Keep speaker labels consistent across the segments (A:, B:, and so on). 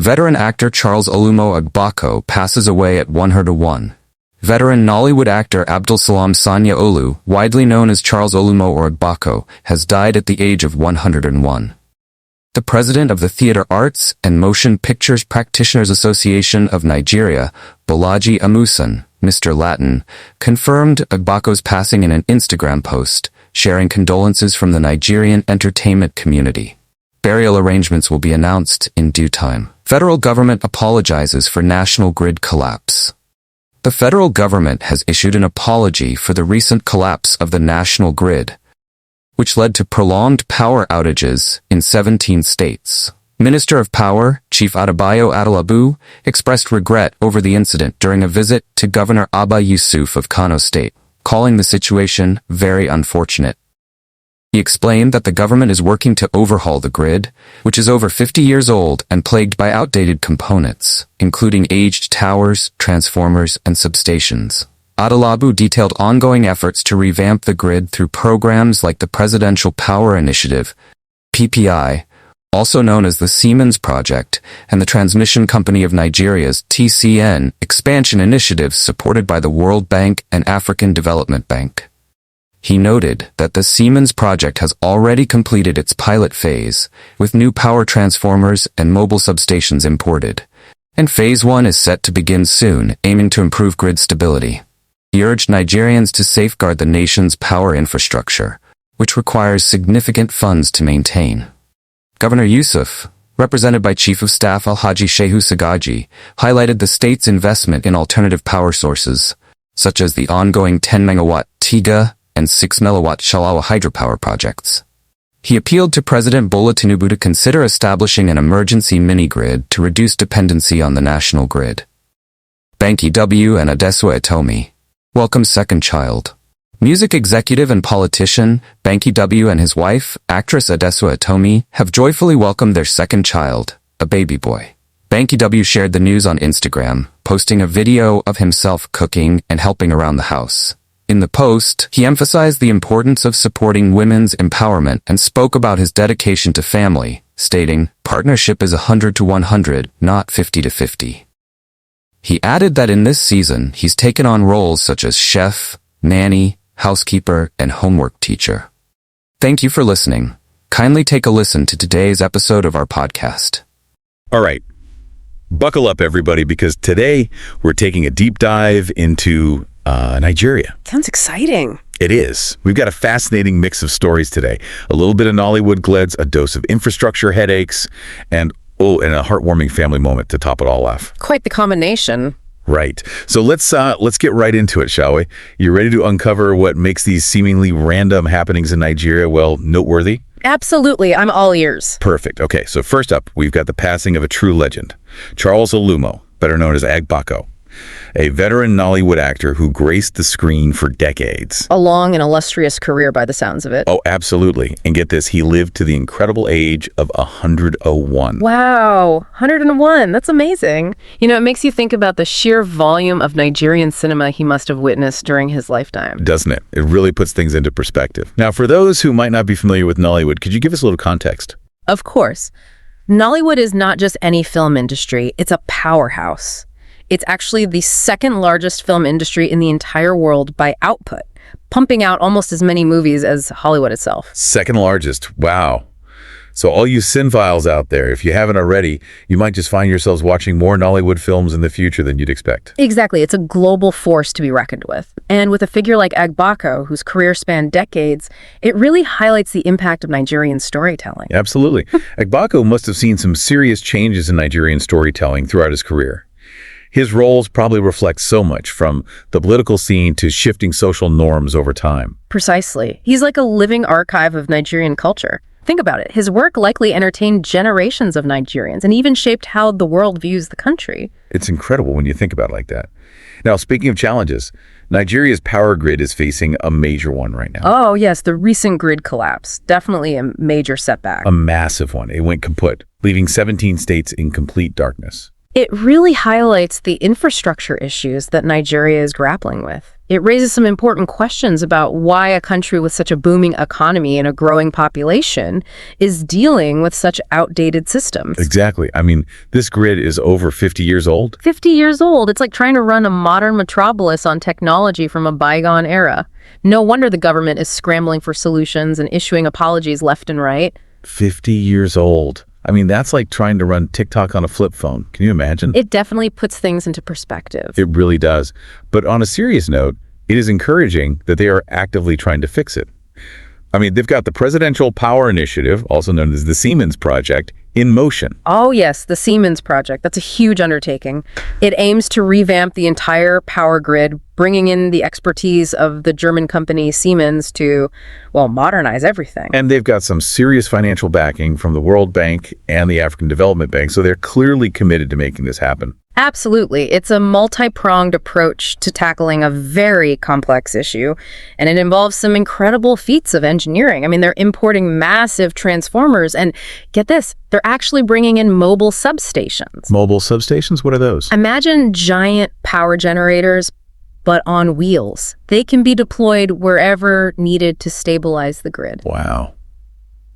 A: Veteran actor Charles Olumo Agbako passes away at 101. Veteran Nollywood actor Abdulsalam Sanyaolu, widely known as Charles Olumo or Agbako, has died at the age of 101. The president of the Theatre Arts and Motion Pictures Practitioners Association of Nigeria, Bolaji Amusan, Mr. Latin, confirmed Agbako's passing in an Instagram post, sharing condolences from the Nigerian entertainment community. Burial arrangements will be announced in due time. Federal government apologizes for national grid collapse. The federal government has issued an apology for the recent collapse of the national grid, which led to prolonged power outages in 17 states. Minister of Power, Chief Adebayo Adelabu, expressed regret over the incident during a visit to Governor Abba Yusuf of Kano State, calling the situation very unfortunate. He explained that the government is working to overhaul the grid, which is over 50 years old and plagued by outdated components, including aged towers, transformers, and substations. Adelabu detailed ongoing efforts to revamp the grid through programs like the Presidential Power Initiative, PPI, also known as the Siemens Project, and the Transmission Company of Nigeria's TCN expansion initiatives supported by the World Bank and African Development Bank. He noted that the Siemens project has already completed its pilot phase, with new power transformers and mobile substations imported, and Phase 1 is set to begin soon, aiming to improve grid stability. He urged Nigerians to safeguard the nation's power infrastructure, which requires significant funds to maintain. Governor Yusuf, represented by Chief of Staff Alhaji Shehu Sagaji, highlighted the state's investment in alternative power sources, such as the ongoing 10-megawatt Tiga and 6-megawatt Shalawa hydropower projects. He appealed to President Bola Tinubu to consider establishing an emergency mini-grid to reduce dependency on the national grid. Banky W. and Adesua Etomi welcomes second child. Music executive and politician, Banky W. and his wife, actress Adesua Etomi, have joyfully welcomed their second child, a baby boy. Banky W. shared the news on Instagram, posting a video of himself cooking and helping around the house. In the post, he emphasized the importance of supporting women's empowerment and spoke about his dedication to family, stating, "Partnership is 100 to 100, not 50 to 50. He added that in this season, he's taken on roles such as chef, nanny, housekeeper, and homework teacher. Thank you for listening. Kindly take a listen to today's episode of our podcast.
B: All right. Buckle up, everybody, because today we're taking a deep dive into Nigeria.
C: Sounds exciting.
B: It is. We've got a fascinating mix of stories today. A little bit of Nollywood gleds, a dose of infrastructure headaches, and a heartwarming family moment to top it all off.
C: Quite the combination.
B: Right. So let's get right into it, shall we? You ready to uncover what makes these seemingly random happenings in Nigeria, well, noteworthy?
C: Absolutely. I'm all ears.
B: Perfect. Okay, so first up, we've got the passing of a true legend, Charles Olumo, better known as Agbako, a veteran Nollywood actor who graced the screen for decades.
C: A long and illustrious career by the sounds of it.
B: Oh, absolutely. And get this, he lived to the incredible age of 101.
C: Wow, 101. That's amazing. You know, it makes you think about the sheer volume of Nigerian cinema he must have witnessed during his lifetime.
B: Doesn't it? It really puts things into perspective. Now, for those who might not be familiar with Nollywood, could you give us a little context?
C: Of course. Nollywood is not just any film industry, it's a powerhouse. It's actually the second largest film industry in the entire world by output, pumping out almost as many movies as Hollywood itself.
B: Second largest. Wow. So all you cinephiles out there, if you haven't already, you might just find yourselves watching more Nollywood films in the future than you'd expect.
C: Exactly. It's a global force to be reckoned with. And with a figure like Agbako, whose career spanned decades, it really highlights the impact of Nigerian storytelling.
B: Absolutely. Agbako must have seen some serious changes in Nigerian storytelling throughout his career. His roles probably reflect so much, from the political scene to shifting social norms over time.
C: Precisely. He's like a living archive of Nigerian culture. Think about it. His work likely entertained generations of Nigerians and even shaped how the world views the country.
B: It's incredible when you think about it like that. Now, speaking of challenges, Nigeria's power grid is facing a major one right now.
C: Oh, yes, the recent grid collapse. Definitely a major setback.
B: A massive one. It went kaput, leaving 17 states in complete darkness.
C: It really highlights the infrastructure issues that Nigeria is grappling with. It raises some important questions about why a country with such a booming economy and a growing population is dealing with such outdated systems.
B: Exactly. I mean, this grid is over 50 years old.
C: 50 years old. It's like trying to run a modern metropolis on technology from a bygone era. No wonder the government is scrambling for solutions and issuing apologies left and right.
B: 50 years old. I mean, that's like trying to run TikTok on a flip phone. Can you imagine?
C: It definitely puts things into perspective.
B: It really does. But on a serious note, it is encouraging that they are actively trying to fix it. I mean, they've got the Presidential Power Initiative, also known as the Siemens Project, in motion.
C: Oh, yes, the Siemens project. That's a huge undertaking. It aims to revamp the entire power grid, bringing in the expertise of the German company Siemens to, well, modernize everything.
B: And they've got some serious financial backing from the World Bank and the African Development Bank, so they're clearly committed to making this happen.
C: Absolutely. It's a multi-pronged approach to tackling a very complex issue, and it involves some incredible feats of engineering. I mean, they're importing massive transformers, and get this, they're actually bringing in mobile substations.
B: Mobile substations? What are those?
C: Imagine giant power generators, but on wheels. They can be deployed wherever needed to stabilize the grid.
B: Wow.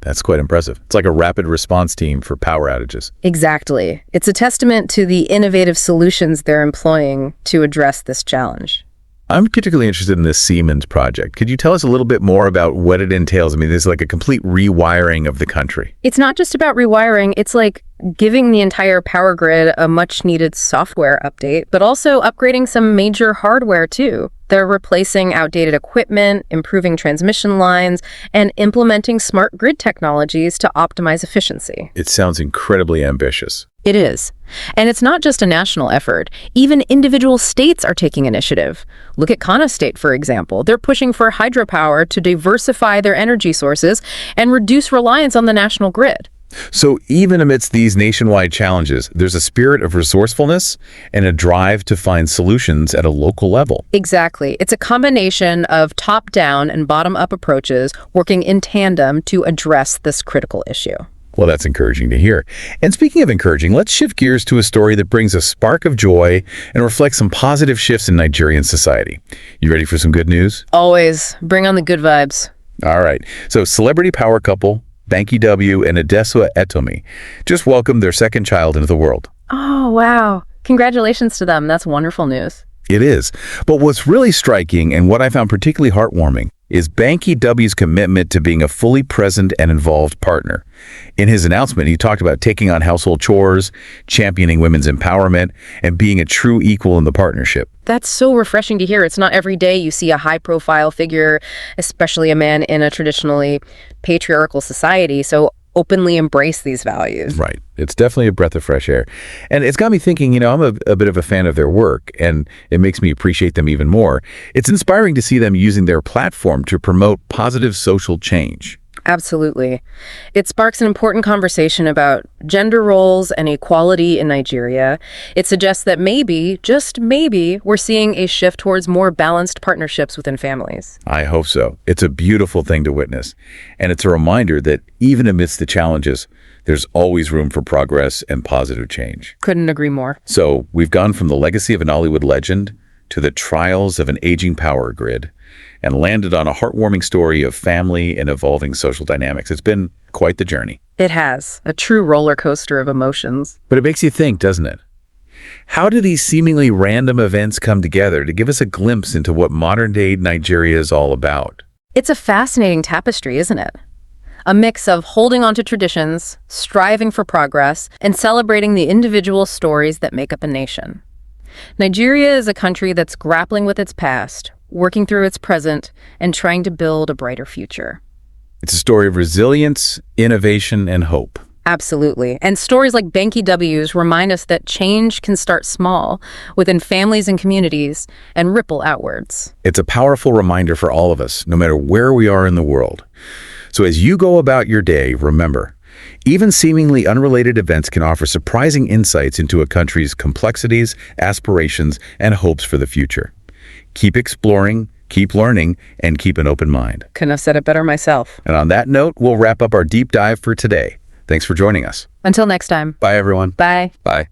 B: That's quite impressive. It's like a rapid response team for power outages.
C: Exactly. It's a testament to the innovative solutions they're employing to address this challenge.
B: I'm particularly interested in this Siemens project. Could you tell us a little bit more about what it entails? I mean, this is like a complete rewiring of the country.
C: It's not just about rewiring. It's like giving the entire power grid a much-needed software update, but also upgrading some major hardware, too. They're replacing outdated equipment, improving transmission lines, and implementing smart grid technologies to optimize efficiency.
B: It sounds incredibly ambitious.
C: It is. And it's not just a national effort. Even individual states are taking initiative. Look at Kana State, for example. They're pushing for hydropower to diversify their energy sources and reduce reliance on the national grid.
B: So even amidst these nationwide challenges, there's a spirit of resourcefulness and a drive to find solutions at a local level.
C: Exactly. It's a combination of top-down and bottom-up approaches working in tandem to address this critical issue.
B: Well, that's encouraging to hear. And speaking of encouraging, let's shift gears to a story that brings a spark of joy and reflects some positive shifts in Nigerian society. You ready for some good news?
C: Always. Bring on the good vibes.
B: All right. So celebrity power couple Banky W and Adesua Etomi just welcomed their second child into the world.
C: Oh, wow. Congratulations to them. That's wonderful news.
B: It is. But what's really striking and what I found particularly heartwarming is Banky W's commitment to being a fully present and involved partner. In his announcement, he talked about taking on household chores, championing women's empowerment, and being a true equal in the partnership.
C: That's so refreshing to hear. It's not every day you see a high-profile figure, especially a man in a traditionally patriarchal society, so openly embrace these values.
B: Right. It's definitely a breath of fresh air. And it's got me thinking, I'm a bit of a fan of their work, and it makes me appreciate them even more. It's inspiring to see them using their platform to promote positive social change.
C: Absolutely. It sparks an important conversation about gender roles and equality in Nigeria. It suggests that maybe, just maybe, we're seeing a shift towards more balanced partnerships within families.
B: I hope so. It's a beautiful thing to witness. And it's a reminder that even amidst the challenges, there's always room for progress and positive change.
C: Couldn't agree more.
B: So we've gone from the legacy of an Nollywood legend to the trials of an aging power grid, and landed on a heartwarming story of family and evolving social dynamics. It's been quite the journey.
C: It has. A true roller coaster of emotions.
B: But it makes you think, doesn't it? How do these seemingly random events come together to give us a glimpse into what modern-day Nigeria is all about?
C: It's a fascinating tapestry, isn't it? A mix of holding on to traditions, striving for progress, and celebrating the individual stories that make up a nation. Nigeria is a country that's grappling with its past, working through its present, and trying to build a brighter future.
B: It's a story of resilience, innovation, and hope.
C: Absolutely. And stories like Banky W's remind us that change can start small, within families and communities, and ripple outwards.
B: It's a powerful reminder for all of us, no matter where we are in the world. So as you go about your day, remember, even seemingly unrelated events can offer surprising insights into a country's complexities, aspirations, and hopes for the future. Keep exploring, keep learning, and keep an open mind.
C: Couldn't have said it better myself.
B: And on that note, we'll wrap up our deep dive for today. Thanks for joining us.
C: Until next time.
B: Bye, everyone.
C: Bye.
B: Bye.